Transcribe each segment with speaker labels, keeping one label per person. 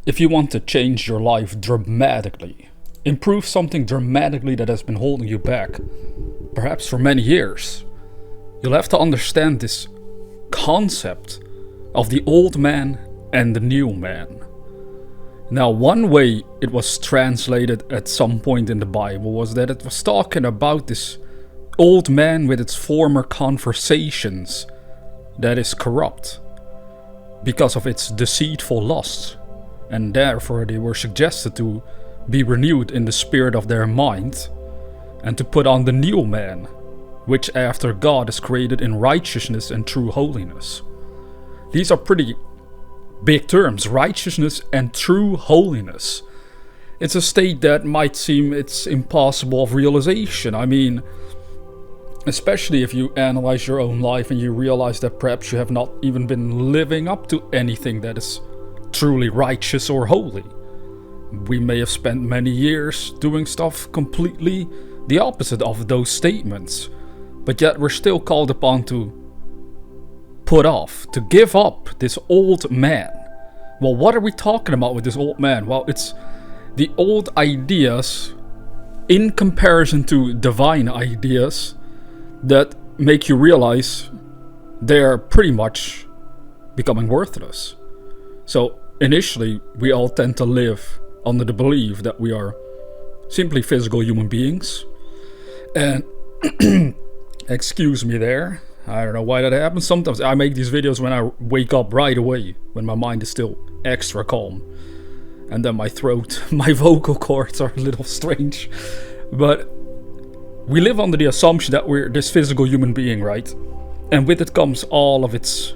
Speaker 1: If you want to change your life dramatically, improve something dramatically that has been holding you back, perhaps for many years, you'll have to understand this concept of the old man and the new man. Now, one way it was translated at some point in the Bible was that it was talking about this old man with its former conversations that is corrupt because of its deceitful lusts, and therefore they were suggested to be renewed in the spirit of their mind and to put on the new man, which after God is created in righteousness and true holiness. These are pretty big terms, righteousness and true holiness. It's a state that might seem it's impossible of realization. I mean, especially if you analyze your own life and you realize that perhaps you have not even been living up to anything that is truly righteous or holy. We may have spent many years doing stuff completely the opposite of those statements, but yet we're still called upon to put off, to give up this old man. Well, what are we talking about with this old man? Well, it's the old ideas in comparison to divine ideas that make you realize they're pretty much becoming worthless. So initially, we all tend to live under the belief that we are simply physical human beings. And excuse me there, I don't know why that happens. Sometimes I make these videos when I wake up right away, when my mind is still extra calm. And then my throat, my vocal cords are a little strange. But we live under the assumption that we're this physical human being, right? And with it comes all of its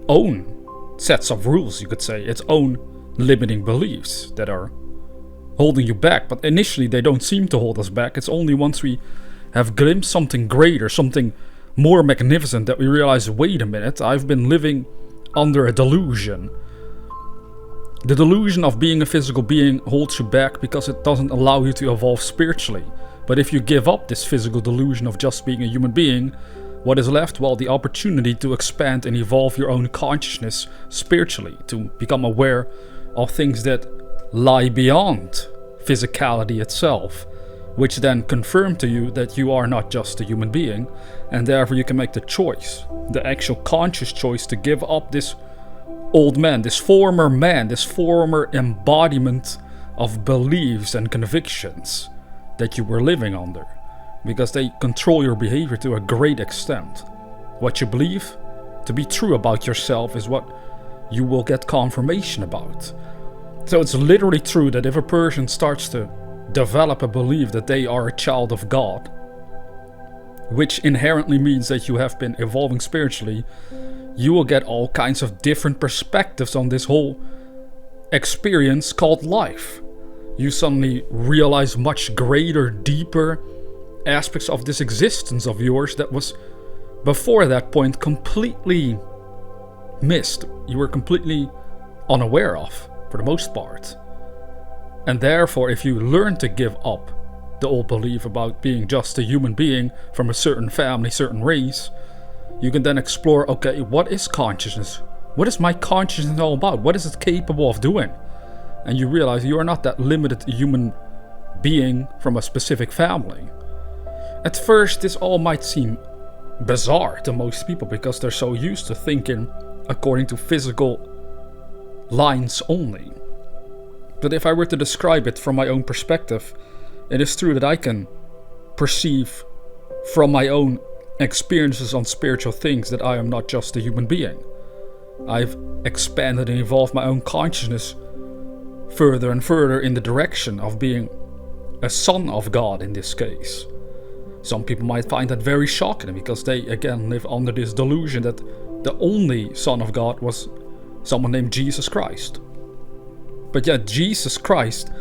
Speaker 1: own sets of rules, you could say, its own limiting beliefs that are holding you back. But initially they don't seem to hold us back. It's only once we have glimpsed something greater, something more magnificent, that we realize, wait a minute, I've been living under a delusion. The delusion of being a physical being holds you back because it doesn't allow you to evolve spiritually. But if you give up this physical delusion of just being a human being, what is left? Well, the opportunity to expand and evolve your own consciousness spiritually, to become aware of things that lie beyond physicality itself, which then confirm to you that you are not just a human being, and therefore you can make the choice, the actual conscious choice, to give up this old man, this former embodiment of beliefs and convictions that you were living under, because they control your behavior to a great extent. What you believe to be true about yourself is what you will get confirmation about. So it's literally true that if a person starts to develop a belief that they are a child of God, which inherently means that you have been evolving spiritually, you will get all kinds of different perspectives on this whole experience called life. You suddenly realize much greater, deeper aspects of this existence of yours that was before that point completely missed. You were completely unaware of, for the most part. And therefore, if you learn to give up the old belief about being just a human being from a certain family, certain race, you can then explore, okay, what is consciousness? What is my consciousness all about? What is it capable of doing? And you realize you are not that limited human being from a specific family. At first, this all might seem bizarre to most people because they're so used to thinking according to physical lines only. But if I were to describe it from my own perspective, it is true that I can perceive from my own experiences on spiritual things that I am not just a human being. I've expanded and evolved my own consciousness further and further in the direction of being a son of God in this case. Some people might find that very shocking because they again live under this delusion that the only son of God was someone named Jesus Christ. But yet Jesus Christ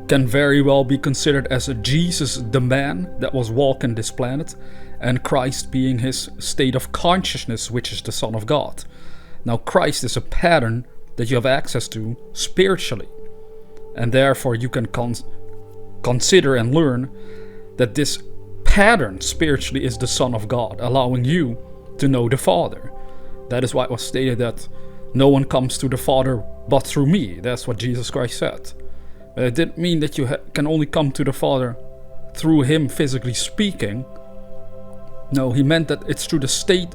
Speaker 1: can very well be considered as Jesus the man that was walking this planet, and Christ being his state of consciousness, which is the Son of God. Now Christ is a pattern that you have access to spiritually, and therefore you can consider and learn that this pattern spiritually is the Son of God, allowing you to know the Father. That is why it was stated that No one comes to the Father but through me. That's what Jesus Christ said. But it didn't mean that you can only come to the Father through him physically speaking. No, he meant that it's through the state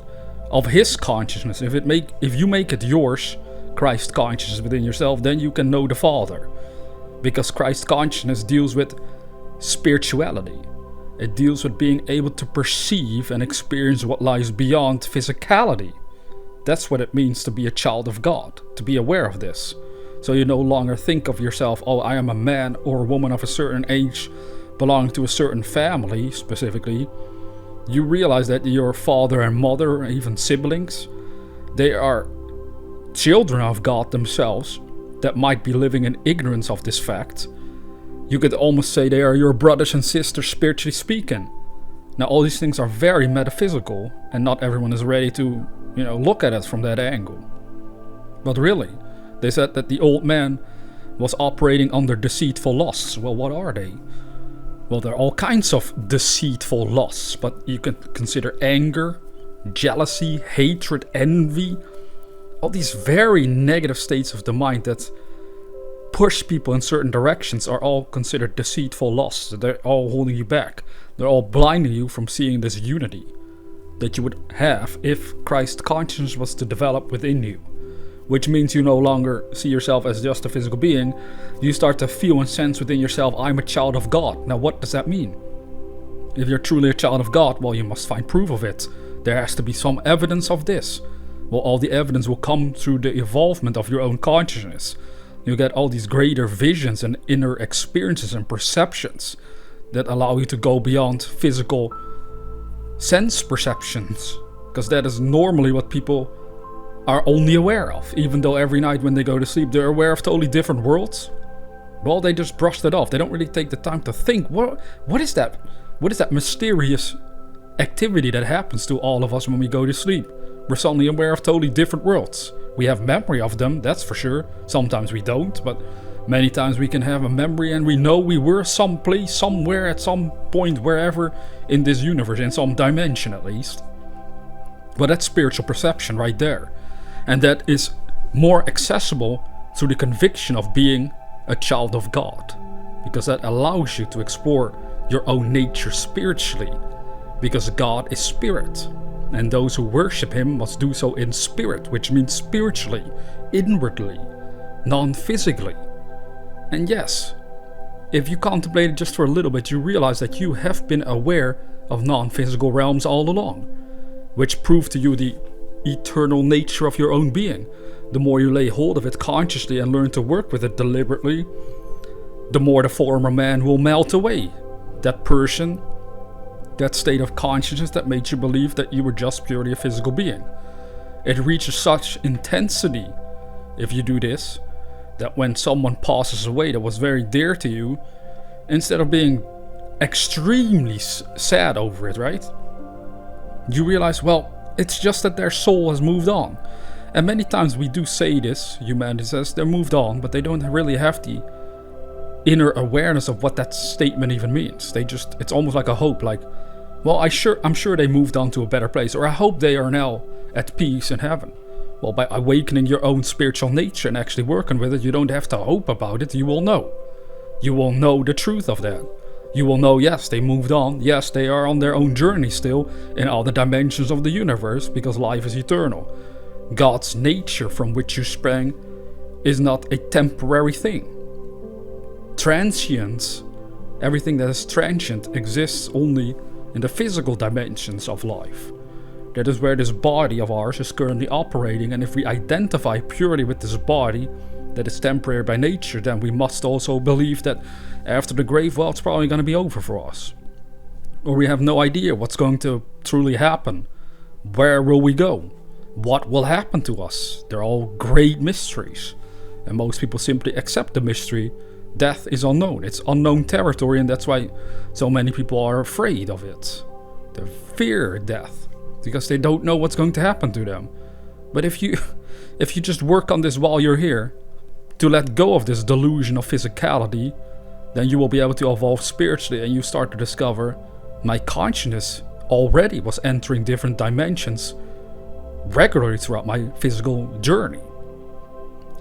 Speaker 1: of his consciousness. If you make it yours, Christ consciousness within yourself, then you can know the Father. Because Christ consciousness deals with spirituality. It deals with being able to perceive and experience what lies beyond physicality. That's what it means to be a child of God, to be aware of this. So you no longer think of yourself, oh, I am a man or a woman of a certain age, belonging to a certain family specifically. You realize that your father and mother, even siblings, they are children of God themselves that might be living in ignorance of this fact. You could almost say they are your brothers and sisters spiritually speaking. Now all these things are very metaphysical and not everyone is ready to, look at it from that angle. But really, they said that the old man was operating under deceitful lusts. Well, what are they? Well, there are all kinds of deceitful lusts, but you can consider anger, jealousy, hatred, envy. All these very negative states of the mind that push people in certain directions are all considered deceitful lusts. They're all holding you back. They're all blinding you from seeing this unity that you would have if Christ consciousness was to develop within you. Which means you no longer see yourself as just a physical being. You start to feel and sense within yourself, I'm a child of God. Now what does that mean? If you're truly a child of God, well, you must find proof of it. There has to be some evidence of this. Well, all the evidence will come through the evolvement of your own consciousness. You get all these greater visions and inner experiences and perceptions that allow you to go beyond physical sense perceptions. Because that is normally what people are only aware of. Even though every night when they go to sleep they're aware of totally different worlds. Well, they just brushed it off. They don't really take the time to think, what is that? What is that mysterious activity that happens to all of us when we go to sleep? We're suddenly aware of totally different worlds. We have memory of them, that's for sure. Sometimes we don't, but many times we can have a memory and we know we were someplace, somewhere, at some point, wherever in this universe, in some dimension at least. But that's spiritual perception right there. And that is more accessible through the conviction of being a child of God. Because that allows you to explore your own nature spiritually. Because God is spirit. And those who worship him must do so in spirit, which means spiritually, inwardly, non-physically. And yes, if you contemplate it just for a little bit, you realize that you have been aware of non-physical realms all along, which prove to you the eternal nature of your own being. The more you lay hold of it consciously and learn to work with it deliberately, the more the former man will melt away. That person, that state of consciousness that made you believe that you were just purely a physical being. It reaches such intensity if you do this, that when someone passes away that was very dear to you, instead of being extremely sad over it, right? You realize, well, it's just that their soul has moved on. And many times we do say this, humanity says they're moved on, but they don't really have the inner awareness of what that statement even means. It's almost like a hope, like, well, I'm sure they moved on to a better place, or I hope they are now at peace in heaven. Well, by awakening your own spiritual nature and actually working with it, you don't have to hope about it, you will know. You will know the truth of that. You will know, yes, they moved on, yes, they are on their own journey still in all the dimensions of the universe, because life is eternal. God's nature from which you sprang is not a temporary thing. Transience, everything that is transient, exists only in the physical dimensions of life. That is where this body of ours is currently operating, and if we identify purely with this body that is temporary by nature, then we must also believe that after the grave, well, it's probably going to be over for us. Or we have no idea what's going to truly happen. Where will we go? What will happen to us? They're all great mysteries. And most people simply accept the mystery. Death is unknown. It's unknown territory, and that's why so many people are afraid of it. They fear death because they don't know what's going to happen to them. But if you just work on this while you're here, to let go of this delusion of physicality, then you will be able to evolve spiritually, and you start to discover, my consciousness already was entering different dimensions regularly throughout my physical journey.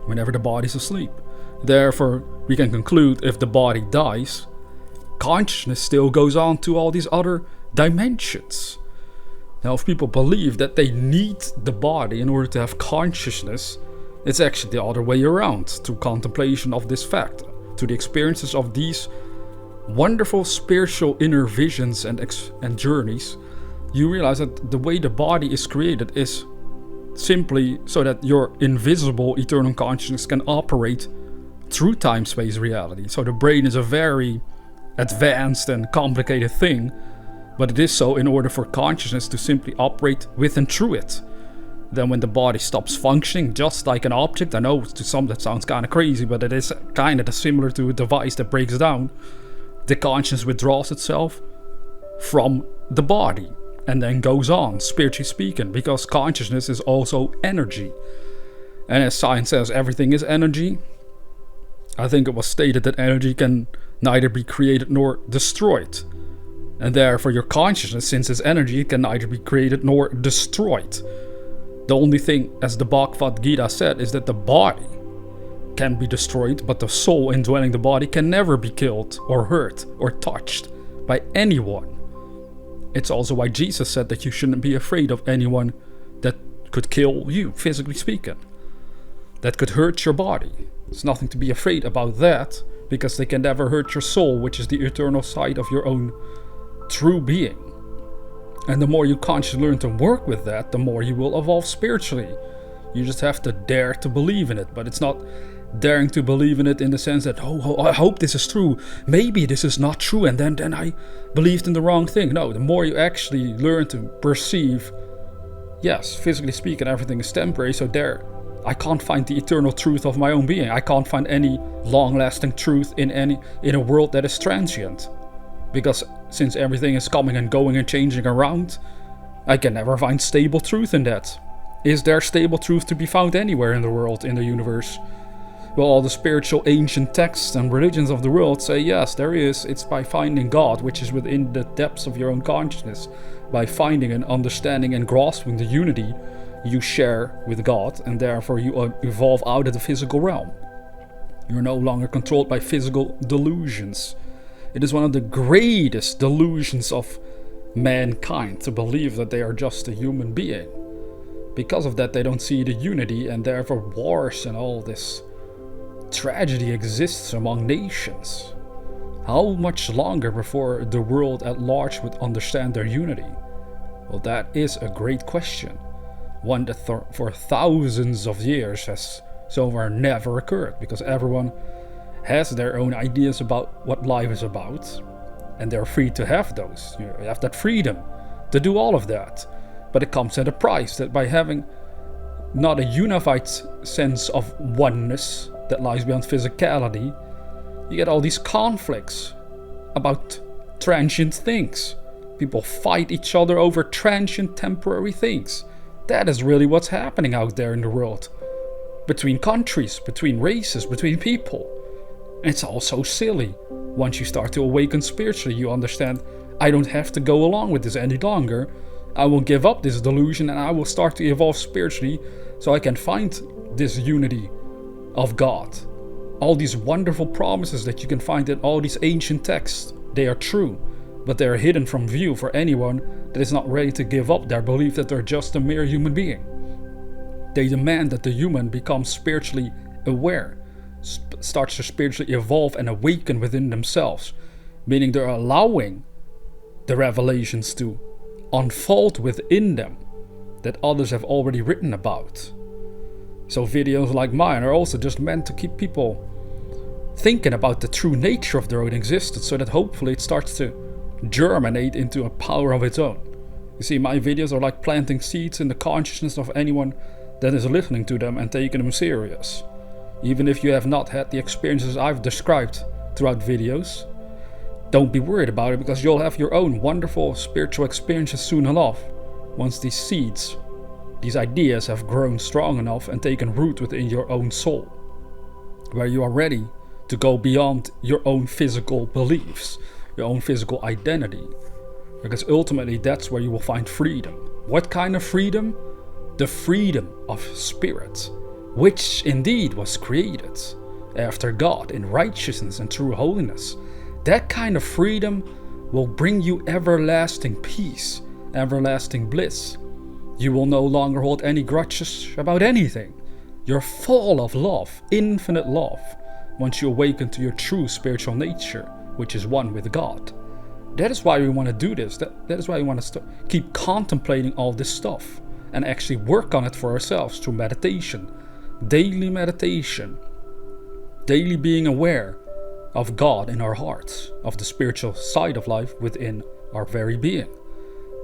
Speaker 1: whenever the body's asleep. Therefore, we can conclude if the body dies, consciousness still goes on to all these other dimensions. Now, if people believe that they need the body in order to have consciousness, it's actually the other way around. Through contemplation of this fact, to the experiences of these wonderful spiritual inner visions and journeys, you realize that the way the body is created is simply so that your invisible eternal consciousness can operate through time-space reality. So the brain is a very advanced and complicated thing, but it is so in order for consciousness to simply operate with and through it. Then when the body stops functioning just like an object, I know to some that sounds kind of crazy, but it is kind of similar to a device that breaks down, the consciousness withdraws itself from the body and then goes on, spiritually speaking, because consciousness is also energy. And as science says, everything is energy. I think it was stated that energy can neither be created nor destroyed. And therefore your consciousness, since it's energy, can neither be created nor destroyed. The only thing, as the Bhagavad Gita said, is that the body can be destroyed, but the soul indwelling the body can never be killed or hurt or touched by anyone. It's also why Jesus said that you shouldn't be afraid of anyone that could kill you, physically speaking, that could hurt your body. There's nothing to be afraid about that, because they can never hurt your soul, which is the eternal side of your own true being. And the more you consciously learn to work with that, the more you will evolve spiritually. You just have to dare to believe in it, but it's not daring to believe in it in the sense that, oh, I hope this is true. Maybe this is not true, and then I believed in the wrong thing. No, the more you actually learn to perceive, yes, physically speaking, everything is temporary, so there, I can't find the eternal truth of my own being. I can't find any long-lasting truth in a world that is transient. Because since everything is coming and going and changing around, I can never find stable truth in that. Is there stable truth to be found anywhere in the world, in the universe? Well, all the spiritual ancient texts and religions of the world say yes, there is. It's by finding God, which is within the depths of your own consciousness. By finding and understanding and grasping the unity you share with God, and therefore you evolve out of the physical realm. You're no longer controlled by physical delusions. It is one of the greatest delusions of mankind to believe that they are just a human being. Because of that, they don't see the unity, and therefore wars and all this tragedy exists among nations. How much longer before the world at large would understand their unity? Well, that is a great question. One that for thousands of years has so far never occurred, because everyone has their own ideas about what life is about, and they're free to have those. You have that freedom to do all of that. But it comes at a price, that by having not a unified sense of oneness that lies beyond physicality, you get all these conflicts about transient things. People fight each other over transient temporary things. That is really what's happening out there in the world. Between countries, between races, between people. And it's all so silly. Once you start to awaken spiritually, you understand, I don't have to go along with this any longer. I will give up this delusion and I will start to evolve spiritually so I can find this unity of God. All these wonderful promises that you can find in all these ancient texts, they are true, but they are hidden from view for anyone that is not ready to give up their belief that they're just a mere human being. They demand that the human becomes spiritually aware, starts to spiritually evolve and awaken within themselves, meaning they're allowing the revelations to unfold within them that others have already written about. So videos like mine are also just meant to keep people thinking about the true nature of their own existence, so that hopefully it starts to germinate into a power of its own. You see, my videos are like planting seeds in the consciousness of anyone that is listening to them and taking them serious. Even if you have not had the experiences I've described throughout videos, don't be worried about it, because you'll have your own wonderful spiritual experiences soon enough, once these seeds, these ideas have grown strong enough and taken root within your own soul, where you are ready to go beyond your own physical beliefs, your own physical identity, because ultimately that's where you will find freedom. What kind of freedom? The freedom of spirit. which indeed was created after God in righteousness and true holiness, that kind of freedom will bring you everlasting peace, everlasting bliss. You will no longer hold any grudges about anything. You're full of love, infinite love, once you awaken to your true spiritual nature, which is one with God. That is why we want to do this. That is why we want to keep contemplating all this stuff and actually work on it for ourselves through meditation, daily being aware of God in our hearts, of the spiritual side of life within our very being.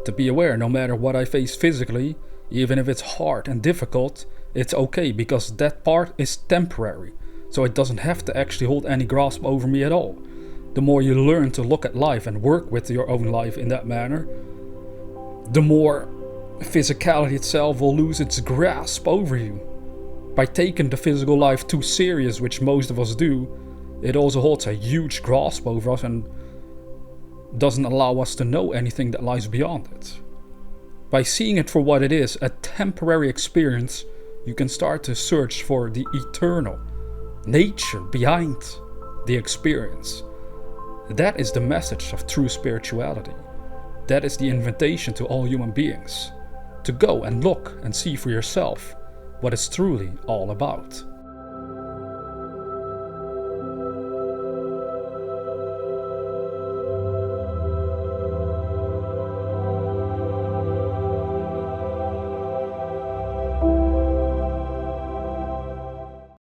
Speaker 1: To be aware, no matter what I face physically, even if it's hard and difficult, it's okay, because that part is temporary. So it doesn't have to actually hold any grasp over me at all. The more you learn to look at life and work with your own life in that manner, the more physicality itself will lose its grasp over you. By taking the physical life too serious, which most of us do, it also holds a huge grasp over us and doesn't allow us to know anything that lies beyond it. By seeing it for what it is, a temporary experience, you can start to search for the eternal nature behind the experience. That is the message of true spirituality. That is the invitation to all human beings, to go and look and see for yourself what it's truly all about.